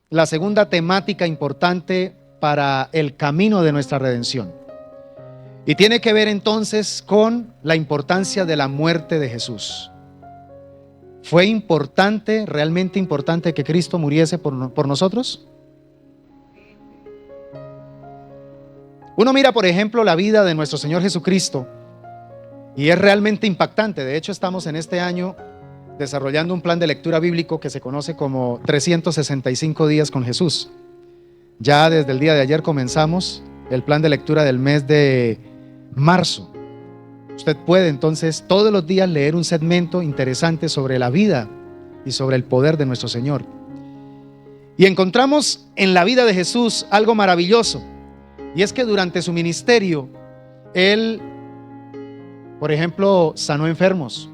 la segunda temática importante para el camino de nuestra redención. Y tiene que ver entonces con la importancia de la muerte de Jesús. ¿Fue importante, realmente importante, que Cristo muriese por nosotros? Uno mira, por ejemplo, la vida de nuestro Señor Jesucristo y es realmente impactante. De hecho, estamos en este año desarrollando un plan de lectura bíblico que se conoce como 365 días con Jesús. Ya desde el día de ayer comenzamos el plan de lectura del mes de marzo. Usted puede entonces todos los días leer un segmento interesante sobre la vida y sobre el poder de nuestro Señor. Y encontramos en la vida de Jesús algo maravilloso, y es que durante su ministerio, Él, por ejemplo, sanó enfermos.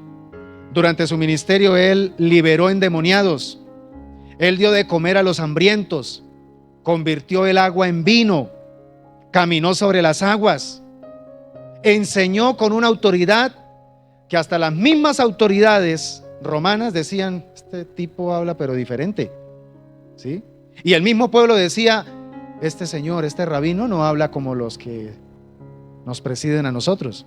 Durante su ministerio, Él liberó endemoniados. Él dio de comer a los hambrientos, convirtió el agua en vino, caminó sobre las aguas, enseñó con una autoridad que hasta las mismas autoridades romanas decían: este tipo habla pero diferente, ¿sí? Y el mismo pueblo decía: este señor, este rabino no habla como los que nos presiden a nosotros.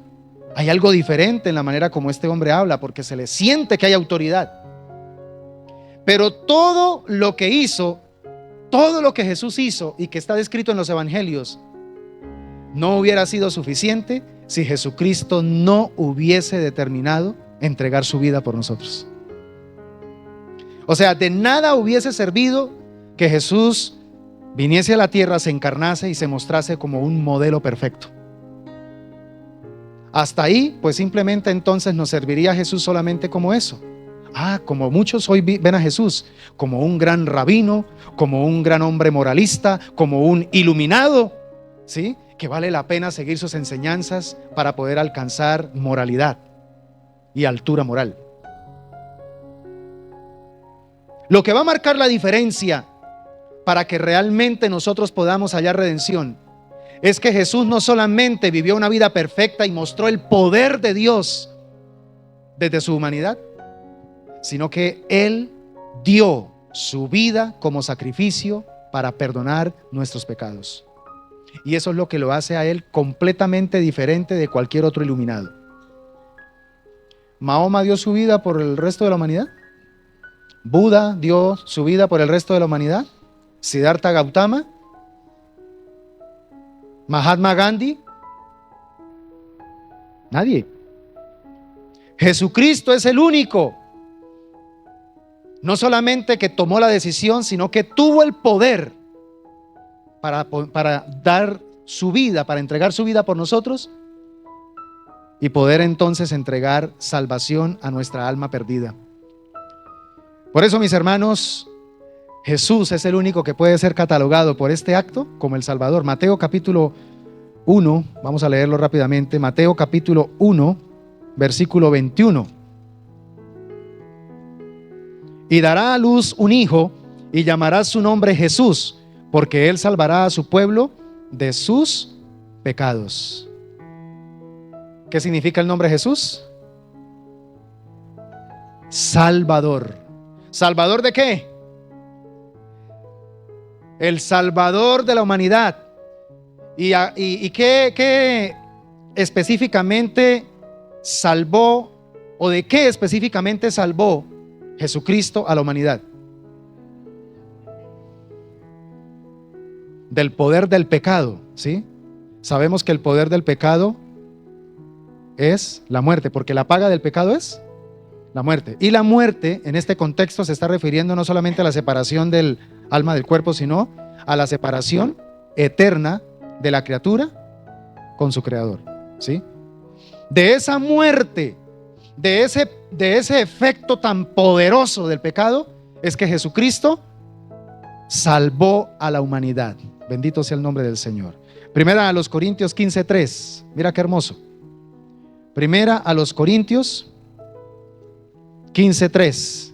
Hay algo diferente en la manera como este hombre habla, porque se le siente que hay autoridad. Pero todo lo que hizo, todo lo que Jesús hizo y que está descrito en los evangelios, no hubiera sido suficiente si Jesucristo no hubiese determinado entregar su vida por nosotros. O sea, de nada hubiese servido que Jesús viniese a la tierra, se encarnase y se mostrase como un modelo perfecto. Hasta ahí, pues simplemente entonces nos serviría Jesús solamente como eso. Como muchos hoy ven a Jesús como un gran rabino, como un gran hombre moralista, como un iluminado, ¿sí? Que vale la pena seguir sus enseñanzas para poder alcanzar moralidad y altura moral. Lo que va a marcar la diferencia para que realmente nosotros podamos hallar redención es que Jesús no solamente vivió una vida perfecta y mostró el poder de Dios desde su humanidad, sino que Él dio su vida como sacrificio para perdonar nuestros pecados. Y eso es lo que lo hace a Él completamente diferente de cualquier otro iluminado. ¿Mahoma dio su vida por el resto de la humanidad? ¿Buda dio su vida por el resto de la humanidad? ¿Siddhartha Gautama? ¿Mahatma Gandhi? Nadie. Jesucristo es el único, no solamente que tomó la decisión, sino que tuvo el poder para dar su vida, para entregar su vida por nosotros y poder entonces entregar salvación a nuestra alma perdida. Por eso, mis hermanos, Jesús es el único que puede ser catalogado por este acto como el Salvador. Mateo capítulo 1, vamos a leerlo rápidamente. Mateo capítulo 1, versículo 21. Y dará a luz un hijo y llamará su nombre Jesús, porque él salvará a su pueblo de sus pecados. ¿Qué significa el nombre Jesús? Salvador. ¿Salvador de qué? El Salvador de la humanidad. ¿Y qué específicamente salvó, o de qué específicamente salvó Jesucristo a la humanidad? Del poder del pecado, ¿sí? Sabemos que el poder del pecado es la muerte, porque la paga del pecado es la muerte. Y la muerte en este contexto se está refiriendo no solamente a la separación del alma del cuerpo, sino a la separación eterna de la criatura con su creador, ¿sí? De esa muerte, de ese efecto tan poderoso del pecado, es que Jesucristo salvó a la humanidad. Bendito sea el nombre del Señor. Primera a los Corintios 15:3. Mira qué hermoso. Primera a los Corintios 15:3.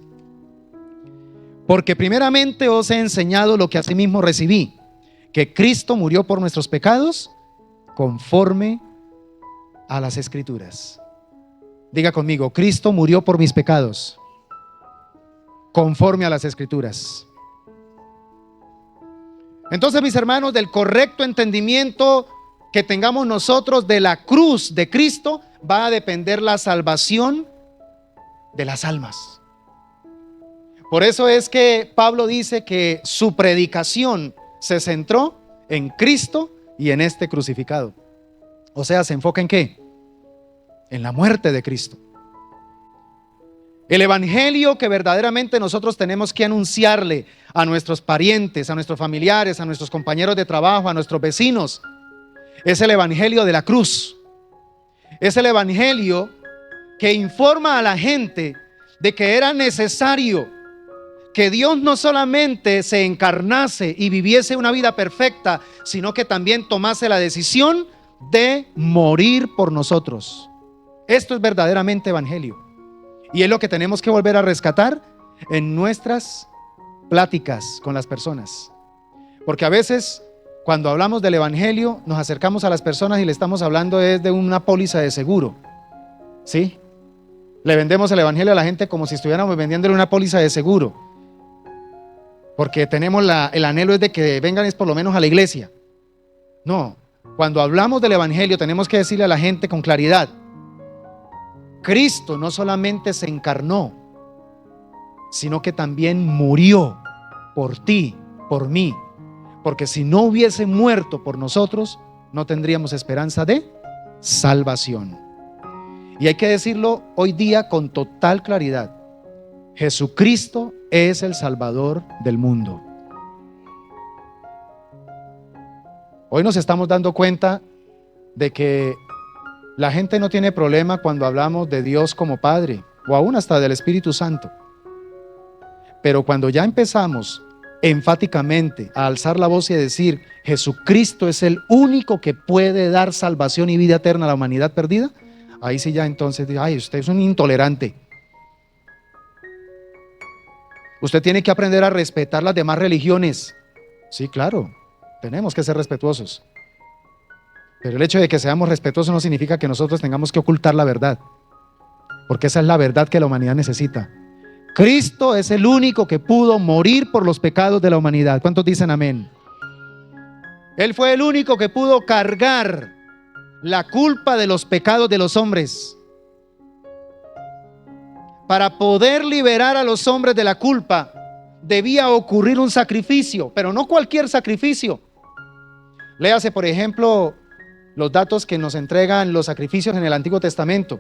Porque primeramente os he enseñado lo que asimismo recibí, que Cristo murió por nuestros pecados conforme a las Escrituras. Diga conmigo: Cristo murió por mis pecados conforme a las Escrituras. Entonces, mis hermanos, del correcto entendimiento que tengamos nosotros de la cruz de Cristo, va a depender la salvación de las almas. Por eso es que Pablo dice que su predicación se centró en Cristo y en este crucificado. O sea, ¿se enfoca en qué? En la muerte de Cristo. El evangelio que verdaderamente nosotros tenemos que anunciarle a nuestros parientes, a nuestros familiares, a nuestros compañeros de trabajo, a nuestros vecinos, es el evangelio de la cruz. Es el evangelio que informa a la gente de que era necesario que Dios no solamente se encarnase y viviese una vida perfecta, sino que también tomase la decisión de morir por nosotros. Esto es verdaderamente evangelio. Y es lo que tenemos que volver a rescatar en nuestras pláticas con las personas. Porque a veces, cuando hablamos del evangelio, nos acercamos a las personas y le estamos hablando de una póliza de seguro. ¿Sí? Le vendemos el evangelio a la gente como si estuviéramos vendiéndole una póliza de seguro. Porque tenemos el anhelo es de que vengan por lo menos a la iglesia. No, cuando hablamos del evangelio tenemos que decirle a la gente con claridad: Cristo no solamente se encarnó, sino que también murió por ti, por mí. Porque si no hubiese muerto por nosotros, no tendríamos esperanza de salvación. Y hay que decirlo hoy día con total claridad: Jesucristo es el Salvador del mundo. Hoy nos estamos dando cuenta de que la gente no tiene problema cuando hablamos de Dios como Padre, o aún hasta del Espíritu Santo. Pero cuando ya empezamos enfáticamente a alzar la voz y a decir Jesucristo es el único que puede dar salvación y vida eterna a la humanidad perdida, ahí sí ya entonces, ay, usted es un intolerante. Usted tiene que aprender a respetar las demás religiones. Sí, claro, tenemos que ser respetuosos. Pero el hecho de que seamos respetuosos no significa que nosotros tengamos que ocultar la verdad, porque esa es la verdad que la humanidad necesita. Cristo es el único que pudo morir por los pecados de la humanidad. ¿Cuántos dicen amén? Él fue el único que pudo cargar la culpa de los pecados de los hombres. Para poder liberar a los hombres de la culpa, debía ocurrir un sacrificio, pero no cualquier sacrificio. Léase, por ejemplo, los datos que nos entregan los sacrificios en el Antiguo Testamento.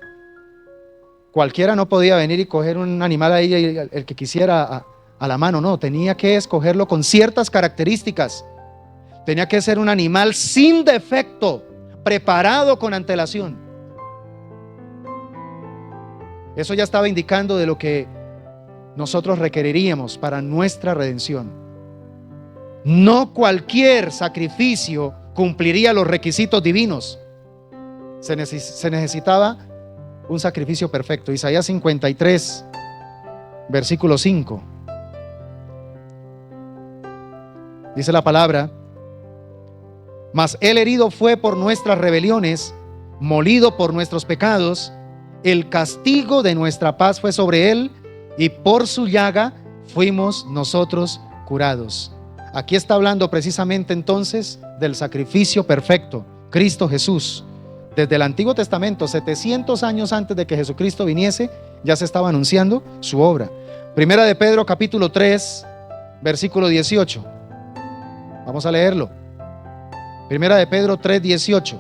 Cualquiera no podía venir y coger un animal ahí, el que quisiera a la mano, no, tenía que escogerlo con ciertas características. Tenía que ser un animal sin defecto, preparado con antelación. Eso ya estaba indicando de lo que nosotros requeriríamos para nuestra redención. No cualquier sacrificio cumpliría los requisitos divinos. Se necesitaba un sacrificio perfecto. Isaías 53, versículo 5. Dice la palabra: mas él herido fue por nuestras rebeliones, molido por nuestros pecados. El castigo de nuestra paz fue sobre él, y por su llaga fuimos nosotros curados. Aquí está hablando precisamente entonces del sacrificio perfecto, Cristo Jesús. Desde el Antiguo Testamento, 700 años antes de que Jesucristo viniese, ya se estaba anunciando su obra. Primera de Pedro capítulo 3, versículo 18. Vamos a leerlo. Primera de Pedro 3, 18.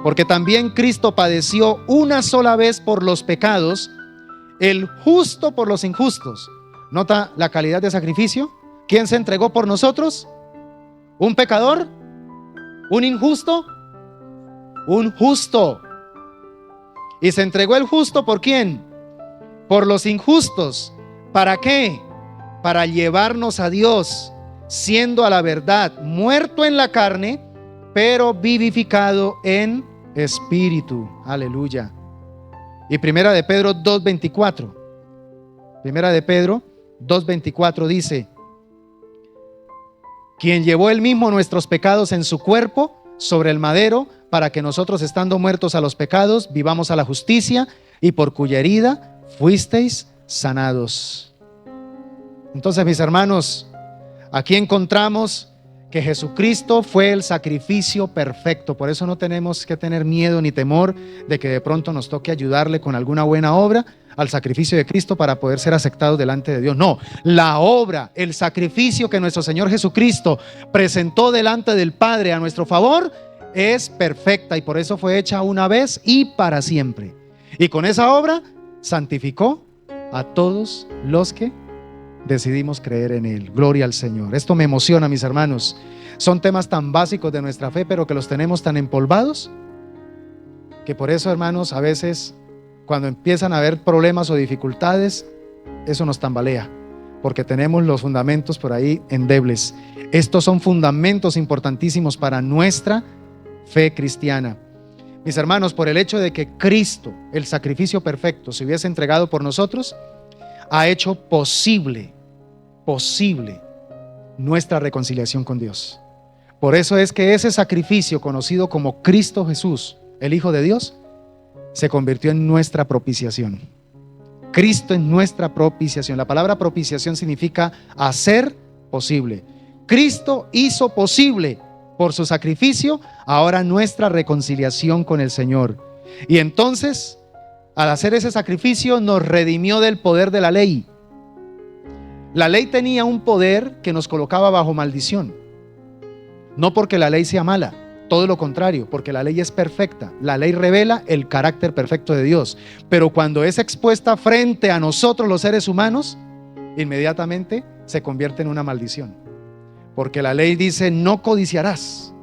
Porque también Cristo padeció una sola vez por los pecados, el justo por los injustos. ¿Nota la calidad de sacrificio? ¿Quién se entregó por nosotros? ¿Un pecador? ¿Un injusto? Un justo. ¿Y se entregó el justo por quién? Por los injustos. ¿Para qué? Para llevarnos a Dios, siendo a la verdad muerto en la carne, pero vivificado en espíritu. Aleluya. Y Primera de Pedro 2:24. Primera de Pedro 2:24 dice: quien llevó él mismo nuestros pecados en su cuerpo sobre el madero, para que nosotros, estando muertos a los pecados, vivamos a la justicia, y por cuya herida fuisteis sanados. Entonces, mis hermanos, aquí encontramos que Jesucristo fue el sacrificio perfecto. Por eso no tenemos que tener miedo ni temor de que de pronto nos toque ayudarle con alguna buena obra al sacrificio de Cristo para poder ser aceptados delante de Dios. No, la obra, el sacrificio que nuestro Señor Jesucristo presentó delante del Padre a nuestro favor es perfecta, y por eso fue hecha una vez y para siempre. Y con esa obra santificó a todos los que decidimos creer en Él. Gloria al Señor. Esto me emociona, mis hermanos. Son temas tan básicos de nuestra fe, pero que los tenemos tan empolvados, que por eso, hermanos, a veces cuando empiezan a haber problemas o dificultades, eso nos tambalea, porque tenemos los fundamentos por ahí endebles. Estos son fundamentos importantísimos para nuestra fe cristiana. Mis hermanos, por el hecho de que Cristo, el sacrificio perfecto, se hubiese entregado por nosotros, ha hecho posible nuestra reconciliación con Dios. Por eso es que ese sacrificio conocido como Cristo Jesús, el Hijo de Dios, se convirtió en nuestra propiciación. Cristo es nuestra propiciación. La palabra propiciación significa hacer posible. Cristo hizo posible por su sacrificio ahora nuestra reconciliación con el Señor. Y entonces, al hacer ese sacrificio, nos redimió del poder de la ley. La ley tenía un poder que nos colocaba bajo maldición. No porque la ley sea mala, todo lo contrario, porque la ley es perfecta. La ley revela el carácter perfecto de Dios. Pero cuando es expuesta frente a nosotros los seres humanos, inmediatamente se convierte en una maldición. Porque la ley dice: no codiciarás.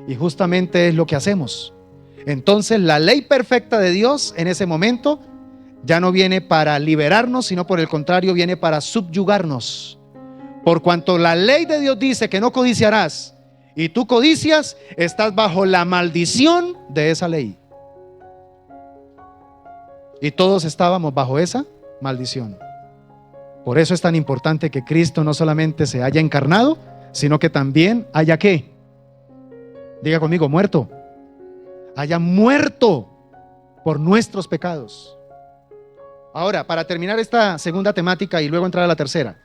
Y justamente es lo que hacemos. Entonces la ley perfecta de Dios en ese momento ya no viene para liberarnos, sino por el contrario viene para subyugarnos. Por cuanto la ley de Dios dice que no codiciarás, y tú codicias, estás bajo la maldición de esa ley. Y todos estábamos bajo esa maldición. Por eso es tan importante que Cristo no solamente se haya encarnado, sino que también haya ¿qué? Diga conmigo, muerto. Haya muerto por nuestros pecados. Ahora, para terminar esta segunda temática y luego entrar a la tercera,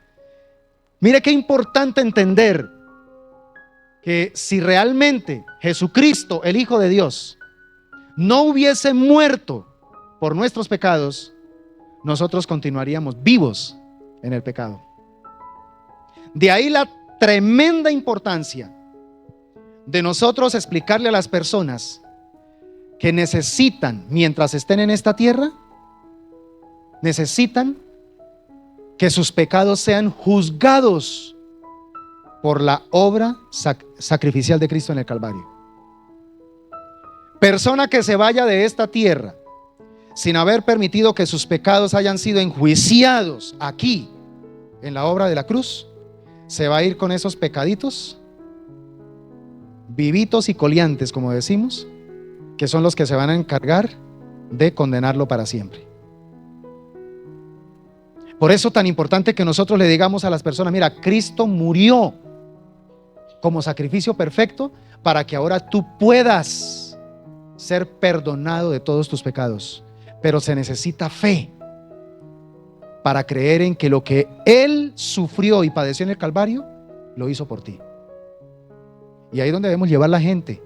mire qué importante entender que si realmente Jesucristo, el Hijo de Dios, no hubiese muerto por nuestros pecados, nosotros continuaríamos vivos en el pecado. De ahí la tremenda importancia de nosotros explicarle a las personas que necesitan, mientras estén en esta tierra, necesitan que sus pecados sean juzgados por la obra sacrificial de Cristo en el Calvario. Persona que se vaya de esta tierra sin haber permitido que sus pecados hayan sido enjuiciados aquí en la obra de la cruz, se va a ir con esos pecaditos vivitos y coliantes, como decimos, que son los que se van a encargar de condenarlo para siempre. Por eso tan importante que nosotros le digamos a las personas: mira, Cristo murió como sacrificio perfecto para que ahora tú puedas ser perdonado de todos tus pecados. Pero se necesita fe para creer en que lo que Él sufrió y padeció en el Calvario, lo hizo por ti. Y ahí es donde debemos llevar a la gente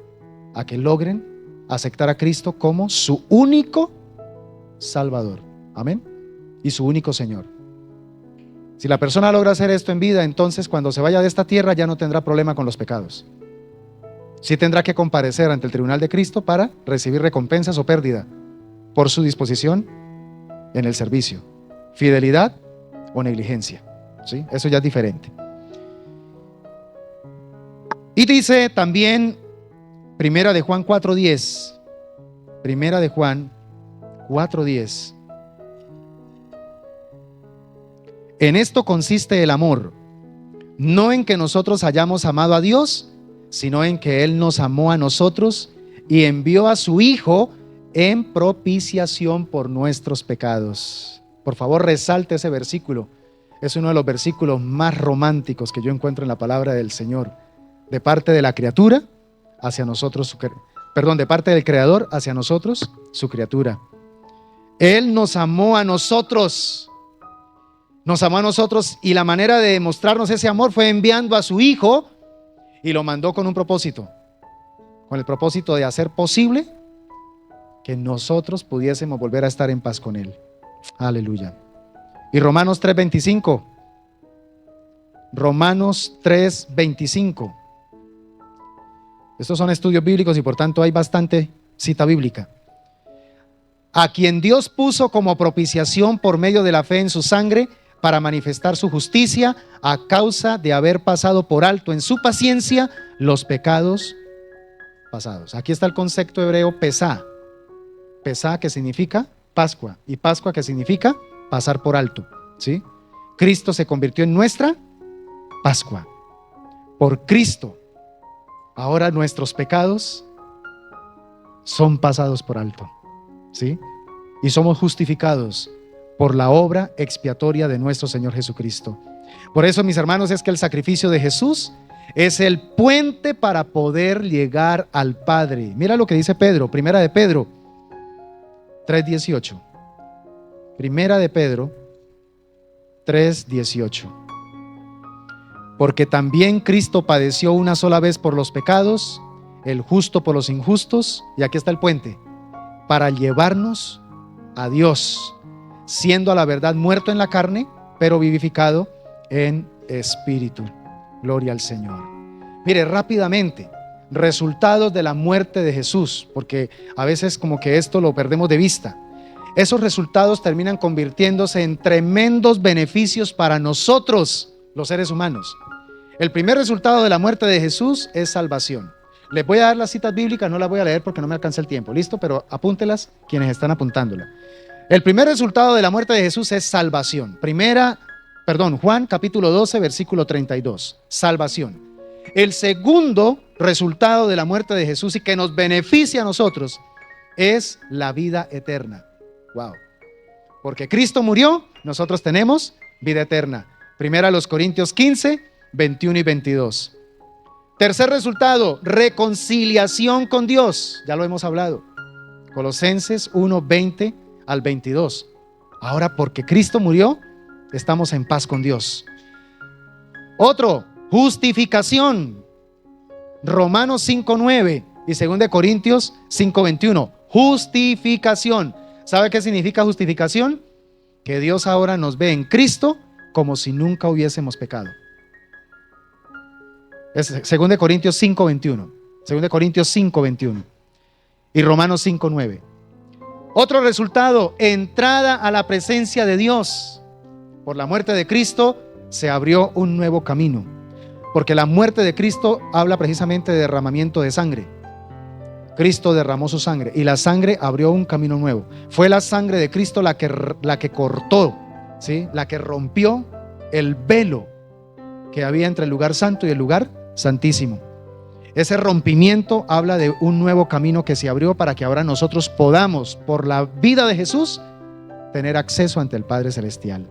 a que logren aceptar a Cristo como su único Salvador. Amén. Y su único Señor. Si la persona logra hacer esto en vida, entonces cuando se vaya de esta tierra ya no tendrá problema con los pecados. Sí tendrá que comparecer ante el tribunal de Cristo para recibir recompensas o pérdida por su disposición en el servicio, fidelidad o negligencia. ¿Sí? Eso ya es diferente. Y dice también Primera de Juan 4:10. Primera de Juan 4:10. En esto consiste el amor, no en que nosotros hayamos amado a Dios, sino en que Él nos amó a nosotros y envió a su Hijo en propiciación por nuestros pecados. Por favor, resalte ese versículo. Es uno de los versículos más románticos que yo encuentro en la palabra del Señor. De parte de la criatura hacia nosotros, de parte del Creador hacia nosotros, su criatura. Él nos amó a nosotros. Nos amó a nosotros, y la manera de demostrarnos ese amor fue enviando a su Hijo y lo mandó con un propósito, con el propósito de hacer posible que nosotros pudiésemos volver a estar en paz con Él. Aleluya. Y Romanos 3:25. Romanos 3:25. Estos son estudios bíblicos y por tanto hay bastante cita bíblica. A quien Dios puso como propiciación por medio de la fe en su sangre para manifestar su justicia a causa de haber pasado por alto en su paciencia los pecados pasados. Aquí está el concepto hebreo pesá. Pesá, que significa Pascua, y Pascua, que significa pasar por alto, ¿sí? Cristo se convirtió en nuestra Pascua. Por Cristo, ahora nuestros pecados son pasados por alto, ¿sí? Y somos justificados por la obra expiatoria de nuestro Señor Jesucristo. Por eso, mis hermanos, es que el sacrificio de Jesús es el puente para poder llegar al Padre. Mira lo que dice Pedro, primera de Pedro 3:18. Primera de Pedro 3:18. Porque también Cristo padeció una sola vez por los pecados, el justo por los injustos, y aquí está el puente, para llevarnos a Dios, siendo a la verdad muerto en la carne, pero vivificado en espíritu. Gloria al Señor. Mire, rápidamente, resultados de la muerte de Jesús, porque a veces como que esto lo perdemos de vista. Esos resultados terminan convirtiéndose en tremendos beneficios para nosotros, los seres humanos. El primer resultado de la muerte de Jesús es salvación. Les voy a dar las citas bíblicas, no las voy a leer porque no me alcanza el tiempo, ¿listo? Pero apúntelas quienes están apuntándola. El primer resultado de la muerte de Jesús es salvación. Juan capítulo 12, versículo 32. Salvación. El segundo resultado de la muerte de Jesús y que nos beneficia a nosotros es la vida eterna. Wow. Porque Cristo murió, nosotros tenemos vida eterna. Primera a los Corintios 15, 21 y 22. Tercer resultado, reconciliación con Dios. Ya lo hemos hablado. Colosenses 1, 20 al 22. Ahora, porque Cristo murió, estamos en paz con Dios. Otro, justificación. Romanos 5, 9 y 2 Corintios 5, 21. Justificación. ¿Sabe qué significa justificación? Que Dios ahora nos ve en Cristo como si nunca hubiésemos pecado. Es 2 Corintios 5, 21. 2 Corintios 5, 21. Y Romanos 5, 9. Otro resultado, entrada a la presencia de Dios. Por la muerte de Cristo se abrió un nuevo camino. Porque la muerte de Cristo habla precisamente de derramamiento de sangre. Cristo derramó su sangre y la sangre abrió un camino nuevo. Fue la sangre de Cristo la que cortó, ¿sí? La que rompió el velo que había entre el lugar santo y el lugar santísimo. Ese rompimiento habla de un nuevo camino que se abrió para que ahora nosotros podamos, por la vida de Jesús, tener acceso ante el Padre Celestial.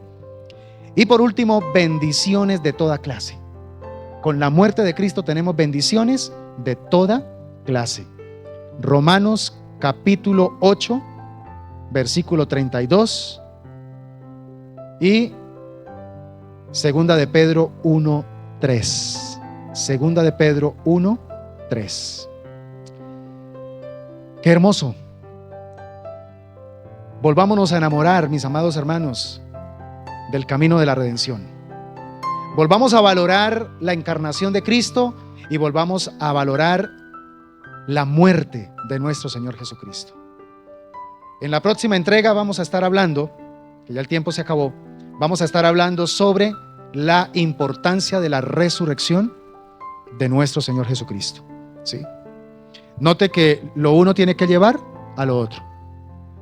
Y por último, bendiciones de toda clase. Con la muerte de Cristo tenemos bendiciones de toda clase. Romanos capítulo 8, versículo 32 y segunda de Pedro 1, 3. Segunda de Pedro 1, 3. Qué hermoso. Volvámonos a enamorar, mis amados hermanos, del camino de la redención. Volvamos a valorar la encarnación de Cristo y volvamos a valorar la muerte de nuestro Señor Jesucristo. En la próxima entrega vamos a estar hablando, que ya el tiempo se acabó, vamos a estar hablando sobre la importancia de la resurrección de nuestro Señor Jesucristo, ¿sí? Note que lo uno tiene que llevar a lo otro.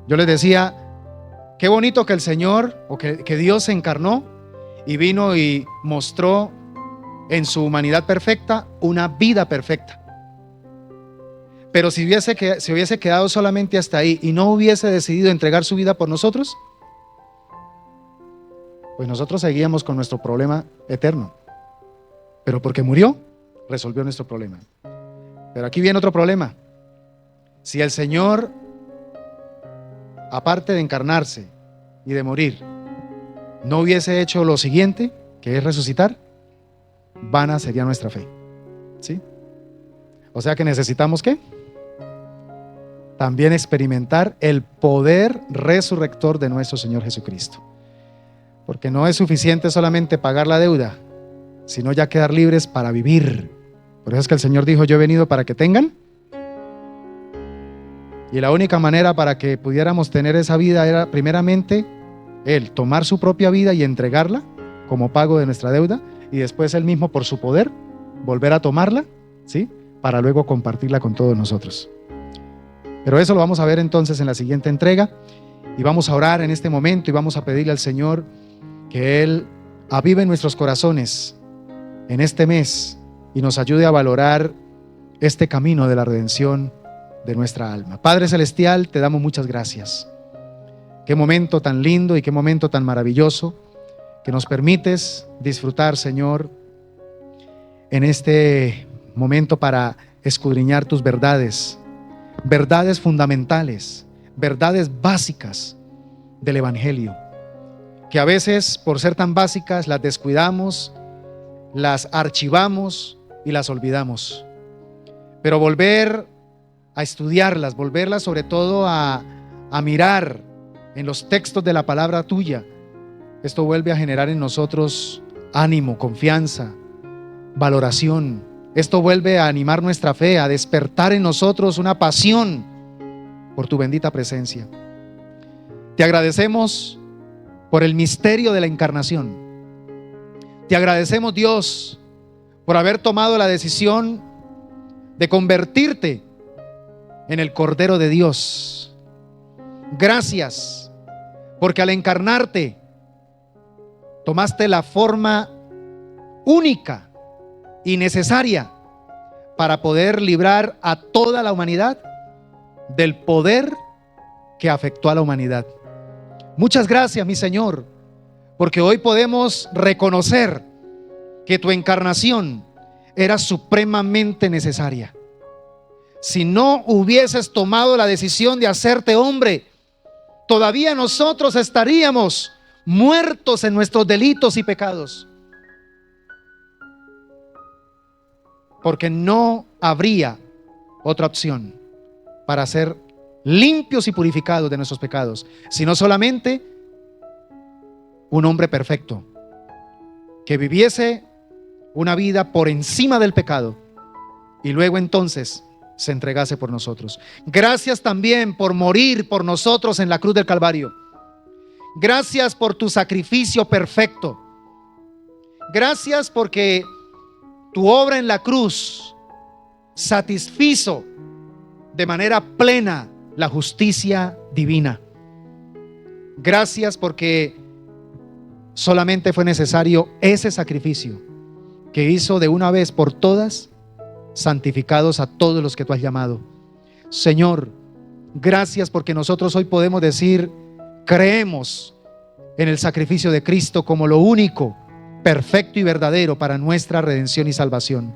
Yo les decía, qué bonito que el Señor, o que Dios se encarnó y vino y mostró en su humanidad perfecta una vida perfecta. Pero si se hubiese quedado solamente hasta ahí y no hubiese decidido entregar su vida por nosotros, pues nosotros seguíamos con nuestro problema eterno. Pero porque murió, resolvió nuestro problema. Pero aquí viene otro problema. Si el Señor, aparte de encarnarse y de morir, no hubiese hecho lo siguiente, que es resucitar, vana sería nuestra fe. ¿Sí? O sea que necesitamos ¿qué? También experimentar el poder resurrector de nuestro Señor Jesucristo. Porque no es suficiente solamente pagar la deuda, sino ya quedar libres para vivir. Por eso es que el Señor dijo: yo he venido para que tengan. Y la única manera para que pudiéramos tener esa vida era primeramente Él tomar su propia vida y entregarla como pago de nuestra deuda, y después Él mismo por su poder volver a tomarla, ¿sí? Para luego compartirla con todos nosotros. Pero eso lo vamos a ver entonces en la siguiente entrega, y vamos a orar en este momento y vamos a pedirle al Señor que Él avive nuestros corazones en este mes y nos ayude a valorar este camino de la redención de nuestra alma. Padre Celestial, te damos muchas gracias. Qué momento tan lindo y qué momento tan maravilloso que nos permites disfrutar, Señor, en este momento para escudriñar tus verdades, verdades fundamentales, verdades básicas del Evangelio, que a veces por ser tan básicas las descuidamos, las archivamos y las olvidamos. Pero volver a estudiarlas, volverlas sobre todo a mirar en los textos de la palabra tuya, esto vuelve a generar en nosotros ánimo, confianza, valoración. Esto vuelve a animar nuestra fe, a despertar en nosotros una pasión por tu bendita presencia. Te agradecemos por el misterio de la encarnación. Te agradecemos, Dios, por haber tomado la decisión de convertirte en el Cordero de Dios. Gracias, porque al encarnarte tomaste la forma única y necesaria para poder librar a toda la humanidad del poder que afectó a la humanidad. Muchas gracias, mi Señor, porque hoy podemos reconocer que tu encarnación era supremamente necesaria. Si no hubieses tomado la decisión de hacerte hombre, todavía nosotros estaríamos muertos en nuestros delitos y pecados, porque no habría otra opción para ser limpios y purificados de nuestros pecados, sino solamente un hombre perfecto que viviese una vida por encima del pecado y luego entonces se entregase por nosotros. Gracias también por morir por nosotros en la cruz del Calvario. Gracias por tu sacrificio perfecto. Gracias porque tu obra en la cruz satisfizo de manera plena la justicia divina. Gracias porque solamente fue necesario ese sacrificio que hizo de una vez por todas santificados a todos los que tú has llamado. Señor, gracias porque nosotros hoy podemos decir: creemos en el sacrificio de Cristo como lo único, perfecto y verdadero para nuestra redención y salvación.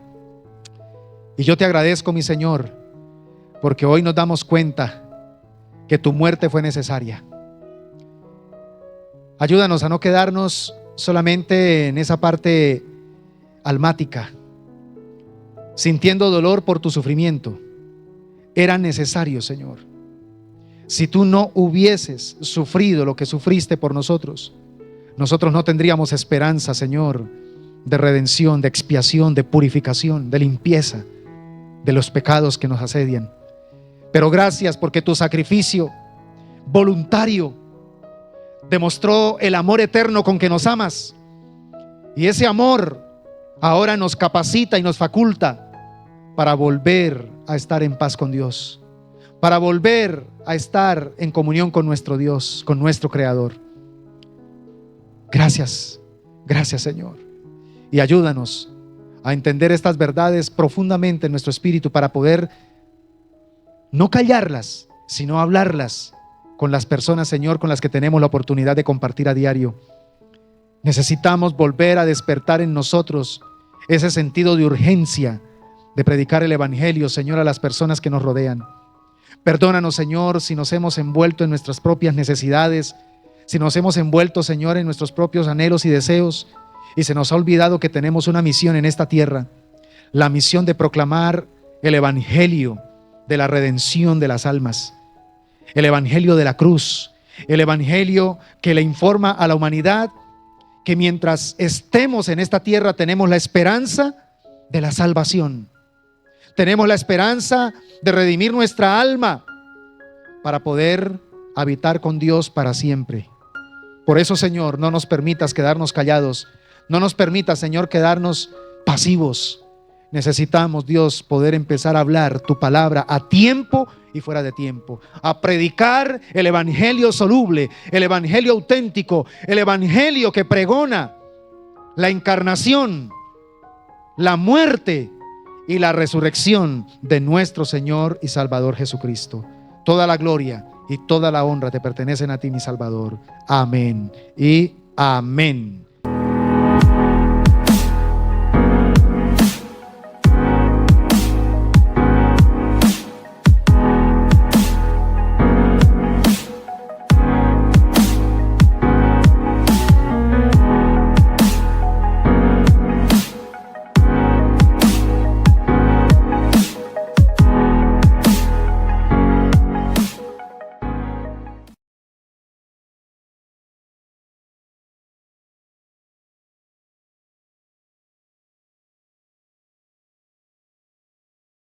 Y yo te agradezco, mi Señor, porque hoy nos damos cuenta que tu muerte fue necesaria. Ayúdanos a no quedarnos solamente en esa parte almática, sintiendo dolor por tu sufrimiento. Era necesario, Señor. Si tú no hubieses sufrido lo que sufriste por nosotros, nosotros no tendríamos esperanza, Señor, de redención, de expiación, de purificación, de limpieza de los pecados que nos asedian. Pero gracias porque tu sacrificio voluntario demostró el amor eterno con que nos amas, y ese amor ahora nos capacita y nos faculta para volver a estar en paz con Dios, para volver a estar en comunión con nuestro Dios, con nuestro Creador. Gracias, gracias, Señor, y ayúdanos a entender estas verdades profundamente en nuestro espíritu para poder no callarlas, sino hablarlas con las personas, Señor, con las que tenemos la oportunidad de compartir a diario. Necesitamos volver a despertar en nosotros ese sentido de urgencia de predicar el Evangelio, Señor, a las personas que nos rodean. Perdónanos, Señor, si nos hemos envuelto en nuestras propias necesidades, si nos hemos envuelto, Señor, en nuestros propios anhelos y deseos, y se nos ha olvidado que tenemos una misión en esta tierra, la misión de proclamar el evangelio de la redención de las almas, el evangelio de la cruz, el evangelio que le informa a la humanidad que mientras estemos en esta tierra tenemos la esperanza de la salvación. Tenemos la esperanza de redimir nuestra alma para poder habitar con Dios para siempre. Por eso, Señor, no nos permitas quedarnos callados. No nos permitas, Señor, quedarnos pasivos. Necesitamos, Dios, poder empezar a hablar tu palabra a tiempo y fuera de tiempo, a predicar el evangelio soluble, el evangelio auténtico, el evangelio que pregona la encarnación, la muerte y la resurrección de nuestro Señor y Salvador Jesucristo. Toda la gloria y toda la honra te pertenecen a ti, mi Salvador. Amén y amén.